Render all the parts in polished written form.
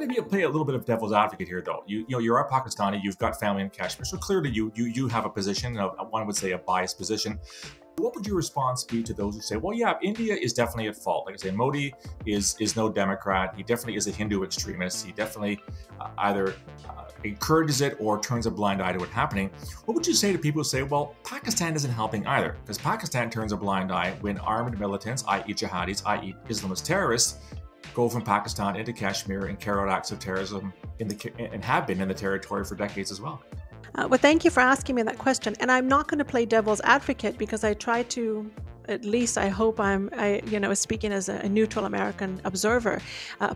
going to play a little bit of devil's advocate here, though. You know, you're a Pakistani, you've got family in Kashmir, so clearly you have a position, one would say a biased position. What would your response be to those who say, well, yeah, India is definitely at fault? Like I say, Modi is no Democrat. He definitely is a Hindu extremist. He definitely either encourages it or turns a blind eye to what's happening. What would you say to people who say, well, Pakistan isn't helping either? Because Pakistan turns a blind eye when armed militants, i.e. jihadis, i.e. Islamist terrorists, go from Pakistan into Kashmir and carry out acts of terrorism and have been in the territory for decades as well. Well, thank you for asking me that question. And I'm not going to play devil's advocate because I try to, at least I hope I'm speaking as a neutral American observer.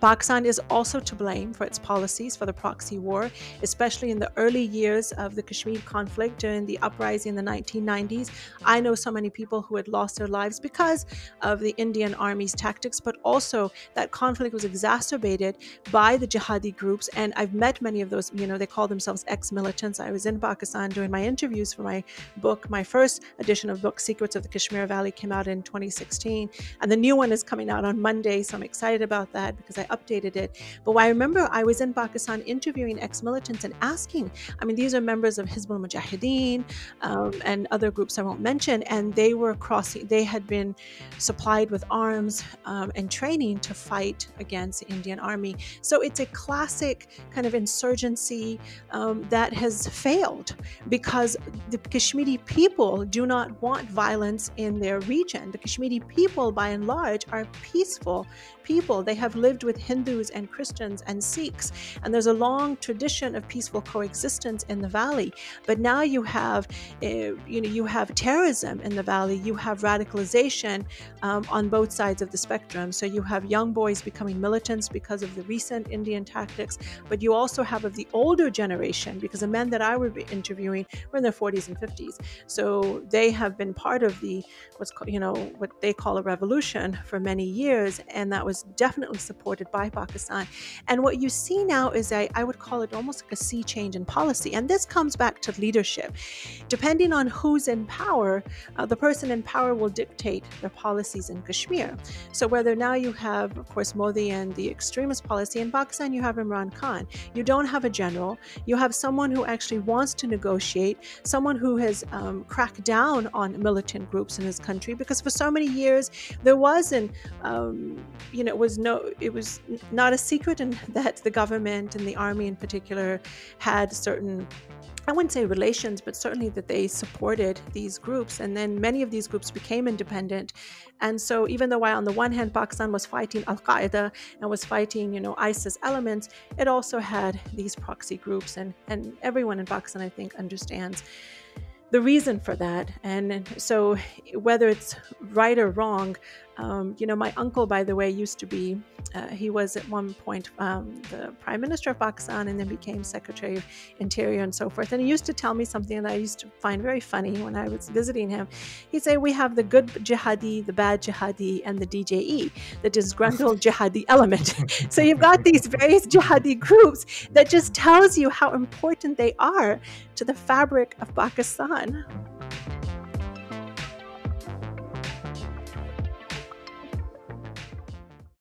Pakistan is also to blame for its policies for the proxy war, especially in the early years of the Kashmir conflict during the uprising in the 1990s. I know so many people who had lost their lives because of the Indian Army's tactics, but also that conflict was exacerbated by the jihadi groups. And I've met many of those, they call themselves ex-militants. I was in Pakistan doing my interviews for my book. My first edition of book, Secrets of the Kashmir Valley, came out in 2016, and the new one is coming out on Monday, so I'm excited about that because I updated it. But I remember I was in Pakistan interviewing ex-militants and asking, these are members of Hizbul Mujahideen and other groups I won't mention, and they had been supplied with arms and training to fight against the Indian Army. So it's a classic kind of insurgency that has failed because the Kashmiri people do not want violence in their region. The Kashmiri people, by and large, are peaceful people. They have lived with Hindus and Christians and Sikhs, and there's a long tradition of peaceful coexistence in the valley. But now you have, you have terrorism in the valley. You have radicalization on both sides of the spectrum. So you have young boys becoming militants because of the recent Indian tactics, but you also have of the older generation, because the men that I were interviewing were in their 40s and 50s. So they have been part of the what they call a revolution for many years, and that was definitely supported by Pakistan. And what you see now is I would call it almost like a sea change in policy, and this comes back to leadership. Depending on who's in power, the person in power will dictate their policies in Kashmir. So whether now you have, of course, Modi and the extremist policy, in Pakistan you have Imran Khan. You don't have a general. You have someone who actually wants to negotiate, someone who has cracked down on militant groups in his country, because for so many years there wasn't, it was not a secret that the government and the army in particular had certain, I wouldn't say relations, but certainly that they supported these groups. And then many of these groups became independent. And so even though on the one hand, Pakistan was fighting Al-Qaeda and was fighting, ISIS elements, it also had these proxy groups. And everyone in Pakistan, I think, understands the reason for that. And so whether it's right or wrong, my uncle, by the way, used to be, he was at one point the Prime Minister of Pakistan and then became Secretary of Interior and so forth. And he used to tell me something that I used to find very funny when I was visiting him. He'd say, we have the good jihadi, the bad jihadi, and the DJE, the disgruntled jihadi element. So you've got these various jihadi groups that just tells you how important they are to the fabric of Pakistan.